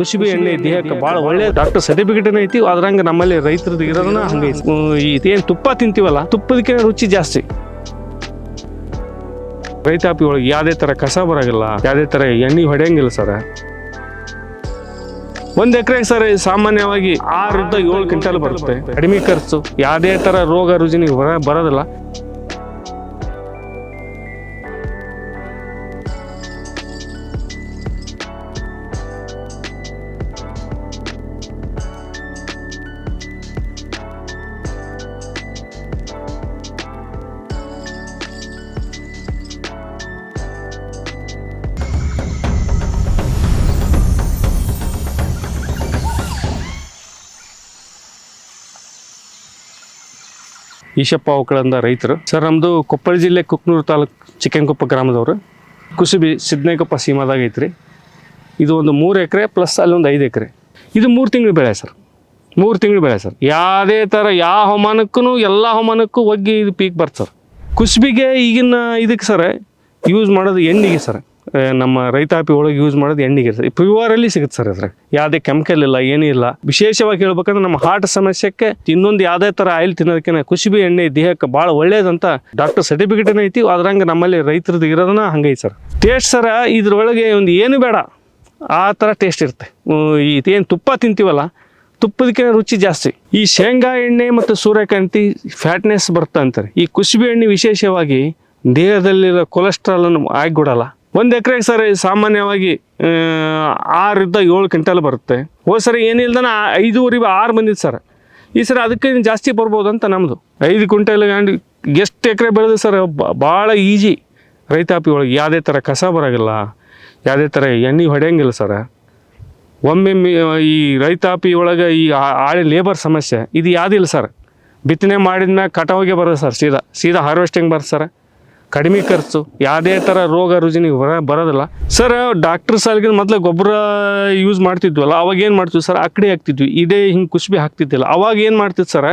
ಕುಸುಬೆ ಎಣ್ಣೆ ದೇಹಕ್ಕೆ ಭಾಳ ಒಳ್ಳೆ ಡಾಕ್ಟರ್ ಸರ್ಟಿಫಿಕೇಟ್ ಐತಿ. ಅದ್ರಂಗೆ ನಮ್ಮಲ್ಲಿ ರೈತರದ್ದು ಇರೋದನ್ನ ಹಂಗೈತಿ. ಇದೇನು ತುಪ್ಪ ತಿಂತೀವಲ್ಲ, ತುಪ್ಪದಕ್ಕೆ ರುಚಿ ಜಾಸ್ತಿ. ರೈತಾಪಿ ಒಳಗೆ ಯಾವುದೇ ಥರ ಕಸ ಬರೋಂಗಿಲ್ಲ, ಯಾವುದೇ ಥರ ಎಣ್ಣೆ ಹೊಡೆಯಂಗಿಲ್ಲ ಸರ್. 1 ಎಕರೆಗೆ ಸರ್ ಸಾಮಾನ್ಯವಾಗಿ 6 ರಿಂದ 7 ಕ್ವಿಂಟಲ್ ಬರುತ್ತೆ. ಕಡಿಮೆ ಖರ್ಚು, ಯಾವುದೇ ಥರ ರೋಗ ರುಜಿನ ಬರೋದಿಲ್ಲ. ಈಶಪ್ಪ ಅವಕಳಿಂದ ರೈತರು ಸರ್. ನಮ್ಮದು ಕೊಪ್ಪಳ ಜಿಲ್ಲೆ ಕುಕ್ನೂರು ತಾಲೂಕು ಚಿಕ್ಕನಕೊಪ್ಪ ಗ್ರಾಮದವರು. ಕುಸುಬಿ ಸಿದ್ನೇಕೊಪ್ಪ ಸೀಮಾದಾಗ ಐತ್ರಿ. ಇದು ಒಂದು 3 ಎಕರೆ ಪ್ಲಸ್ ಅಲ್ಲೊಂದು 5 ಎಕರೆ. ಇದು 3 ತಿಂಗಳು ಬೆಳೆ ಸರ್. 3 ತಿಂಗಳು ಬೆಳೆ ಸರ್. ಯಾವುದೇ ಥರ ಯಾವ ಹವಾಮಾನಕ್ಕೂ ಎಲ್ಲ ಹವಾಮಾನಕ್ಕೂ ಒಗ್ಗಿ ಇದು ಪೀಕ್ ಬರ್ತದೆ ಸರ್. ಕುಸುಬಿಗೆ ಈಗಿನ ಇದಕ್ಕೆ ಸರ್ ಯೂಸ್ ಮಾಡೋದು ಎಣ್ಣೆಗೆ ಸರ್. ನಮ್ಮ ರೈತಾಪಿ ಒಳಗೆ ಯೂಸ್ ಮಾಡೋದು ಎಣ್ಣೆಗೆ ಸರ್. ಪ್ಯೂರಲ್ಲಿ ಸಿಗುತ್ತೆ ಸರ್. ಅದ್ರಾಗ ಯಾವುದೇ ಕೆಮಿಕಲ್ ಇಲ್ಲ, ಏನೂ ಇಲ್ಲ. ವಿಶೇಷವಾಗಿ ಹೇಳ್ಬೇಕಂದ್ರೆ ನಮ್ಮ ಹಾರ್ಟ್ ಸಮಸ್ಯೆಗೆ ಇನ್ನೊಂದು ಯಾವುದೇ ಥರ ಆಯಿಲ್ ತಿನ್ನೋದಕ್ಕೆ ಕುಸುಬೆ ಎಣ್ಣೆ ದೇಹಕ್ಕೆ ಭಾಳ ಒಳ್ಳೇದಂತ ಡಾಕ್ಟರ್ ಸರ್ಟಿಫಿಕೇಟ್ ಐತಿ. ಅದ್ರಂಗೆ ನಮ್ಮಲ್ಲಿ ರೈತರದ್ದು ಇರೋದನ್ನ ಹಂಗೈತಿ ಸರ್. ಟೇಸ್ಟ್ ಸರ ಇದ್ರೊಳಗೆ ಒಂದು ಏನು ಬೇಡ ಆ ಥರ ಟೇಸ್ಟ್ ಇರುತ್ತೆ. ಇದೇನು ತುಪ್ಪ ತಿಂತೀವಲ್ಲ, ತುಪ್ಪದಕ್ಕೆ ರುಚಿ ಜಾಸ್ತಿ. ಈ ಶೇಂಗಾ ಎಣ್ಣೆ ಮತ್ತು ಸೂರ್ಯಕಾಂತಿ ಫ್ಯಾಟ್ನೆಸ್ ಬರುತ್ತೆ ಅಂತಾರೆ. ಈ ಕುಸುಬೆ ಎಣ್ಣೆ ವಿಶೇಷವಾಗಿ ದೇಹದಲ್ಲಿರೋ ಕೊಲೆಸ್ಟ್ರಾಲನ್ನು ಆಗಿಬಿಡಲ್ಲ. 1 ಎಕರೆಗೆ ಸರ್ ಸಾಮಾನ್ಯವಾಗಿ 6 ರಿಂದ 7 ಕ್ವಿಂಟಲ್ ಬರುತ್ತೆ. ಹೋದ ಸರಿ ಏನಿಲ್ದನ 5.5 6 ಬಂದಿತ್ತು ಸರ್. ಈ ಸರಿ ಅದಕ್ಕೆ ಜಾಸ್ತಿ ಬರ್ಬೋದು ಅಂತ ನಮ್ಮದು 5 ಕ್ವಿಂಟಲ್. ಎಷ್ಟು ಎಕರೆ ಬೆಳೆದು ಸರ್ ಭಾಳ ಈಜಿ. ರೈತಾಪಿ ಒಳಗೆ ಯಾವುದೇ ಥರ ಕಸ ಬರೋಂಗಿಲ್ಲ, ಯಾವುದೇ ಥರ ಎಣ್ಣೆ ಹೊಡೆಯಂಗಿಲ್ಲ ಸರ್. ಒಮ್ಮೆ ಈ ರೈತಾಪಿ ಒಳಗೆ ಈ ಆಳೆ ಲೇಬರ್ ಸಮಸ್ಯೆ ಇದು ಯಾವುದಿಲ್ಲ ಸರ್. ಬಿತ್ತನೆ ಮಾಡಿದ್ಮ್ಯಾಗ ಕಟಾವಿಗೆ ಬರೋದು ಸರ್. ಸೀದಾ ಹಾರ್ವೆಸ್ಟಿಂಗ್ ಬರ್ತದೆ ಸರ್. ಕಡಿಮೆ ಖರ್ಚು, ಯಾವುದೇ ಥರ ರೋಗ ರುಜಿನ ಬರೋದಿಲ್ಲ ಸರ್. ಡಾಕ್ಟರ್ ಸಾಲಿಗೆ ಮೊದಲು ಗೊಬ್ಬರ ಯೂಸ್ ಮಾಡ್ತಿದ್ವಲ್ಲ, ಅವಾಗ ಏನು ಮಾಡ್ತಿದ್ವಿ ಸರ್, ಅಕ್ಕಡಿ ಹಾಕ್ತಿದ್ವಿ. ಇದೇ ಹಿಂಗೆ ಕುಸುಬಿ ಹಾಕ್ತಿದ್ದಿಲ್ಲ. ಅವಾಗ ಏನು ಮಾಡ್ತಿತ್ತು ಸರ್,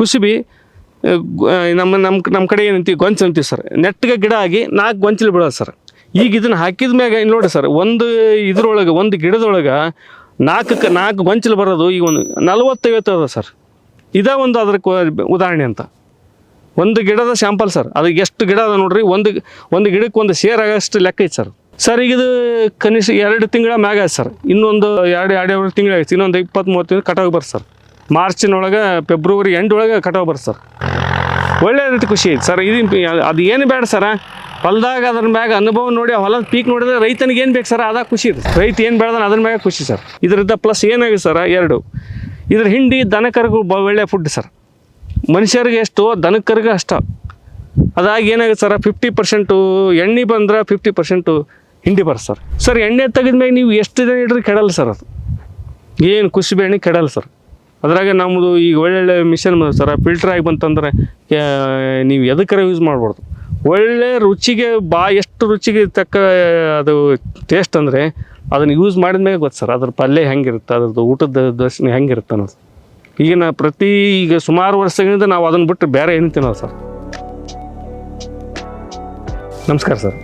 ಕುಸುಬಿ ನಮ್ಮ ಕಡೆ ಏನಂತೀವಿ ಗೊಂಚಲು ಅಂತೀವಿ ಸರ್. ನೆಟ್ಟಿಗೆ ಗಿಡ ಆಗಿ 4 ಗೊಂಚಲು ಬಿಡೋದು ಸರ್. ಈಗ ಇದನ್ನು ಹಾಕಿದ ಮ್ಯಾಗ ನೋಡಿ ಸರ್, ಒಂದು ಗಿಡದೊಳಗೆ 4 ಗೊಂಚಲು ಬರೋದು ಈಗ ಒಂದು 40-50 ಅದ ಸರ್. ಇದೇ ಒಂದು ಅದಕ್ಕೆ ಉದಾಹರಣೆ ಅಂತ. ಒಂದು ಗಿಡದ ಸ್ಯಾಂಪಲ್ ಸರ್. ಅದಕ್ಕೆ ಎಷ್ಟು ಗಿಡ ಅದ ನೋಡ್ರಿ. ಒಂದು ಗಿಡಕ್ಕೆ ಒಂದು ಸೇರ್ ಆಗೋಷ್ಟು ಲೆಕ್ಕ ಐತೆ ಸರ್. ಸರ್ ಈಗ ಇದು ಕನಿಷ್ಠ 2 ತಿಂಗಳ ಮ್ಯಾಗ ಆಯ್ತು ಸರ್. ಇನ್ನೊಂದು 2 ತಿಂಗಳು ಆಯ್ತು. ಇನ್ನೊಂದು 20-30 ತಿಂಗಳು ಕಟಾವು ಬರ್ತದೆ ಸರ್. ಮಾರ್ಚಿನೊಳಗೆ ಫೆಬ್ರವರಿ ಎಂಡ್ ಒಳಗೆ ಕಟಾವು ಬರ್ತದೆ ಸರ್. ಒಳ್ಳೆ ರೀತಿ ಖುಷಿ ಐತೆ ಸರ್. ಅದು ಏನು ಬೇಡ ಸರ, ಹೊಲದಾಗ ಅದ್ರ ಮ್ಯಾಗ ಅನುಭವ ನೋಡಿ, ಹೊಲದ ಪೀಕ್ ನೋಡಿದ್ರೆ ರೈತನಿಗೆ ಏನು ಬೇಕು ಸರ್, ಅದಾಗ ಖುಷಿ ಇರುತ್ತೆ. ರೈತ ಏನು ಬೆಳೆದಾನ ಅದ್ರ ಮ್ಯಾಗ ಖುಷಿ ಸರ್. ಇದರಿಂದ ಪ್ಲಸ್ ಏನಾಗಿದೆ ಸರ್, 2 ಇದ್ರ ಹಿಂಡಿ ದನಕರಿಗೂ ಒಳ್ಳೆ ಫುಡ್ ಸರ್. ಮನುಷ್ಯರಿಗೆ ಎಷ್ಟು, ದನಕರಿಗೆ ಅಷ್ಟ. ಅದಾಗಿ ಏನಾಗುತ್ತೆ ಸರ್, 50% ಎಣ್ಣೆ ಬಂದ್ರೆ 50% ಹಿಂಡಿ ಬರುತ್ತೆ ಸರ್. ಸರ್ ಎಣ್ಣೆ ತೆಗೆದ್ಮ್ಯಾಗ ನೀವು ಎಷ್ಟು ದಿನ ಇಡ್ರಿ ಕೆಡಲ್ಲ ಸರ್. ಅದು ಏನು ಕುಸುಬೆ ಎಣ್ಣೆ ಕೆಡಲ್ಲ ಸರ್. ಅದ್ರಾಗ ನಮ್ಮದು ಈಗ ಒಳ್ಳೊಳ್ಳೆ ಮಿಷನ್ ಸರ್. ಫಿಲ್ಟರ್ ಆಗಿ ಬಂತಂದ್ರೆ ನೀವು ಎದಕ್ಕರ ಯೂಸ್ ಮಾಡ್ಬಾರ್ದು. ಒಳ್ಳೆ ರುಚಿಗೆ ಎಷ್ಟು ರುಚಿಗೆ ತಕ್ಕ ಅದು ಟೇಸ್ಟ್ ಅಂದರೆ ಅದನ್ನು ಯೂಸ್ ಮಾಡಿದ್ಮೇಲೆ ಗೊತ್ತು ಸರ್. ಅದ್ರ ಪಲ್ಯ ಹೆಂಗಿರುತ್ತೆ, ಅದ್ರದ್ದು ಊಟದ ದರ್ಶನ ಹೆಂಗಿರುತ್ತೆ ಅನ್ನೋದು. ಈಗ ಸುಮಾರು ವರ್ಷಗಳಿಂದ ನಾವು ಅದನ್ನು ಬಿಟ್ಟು ಬೇರೆ ಏನು ತಿನ್ನೋದು ಸರ್. ನಮಸ್ಕಾರ ಸರ್.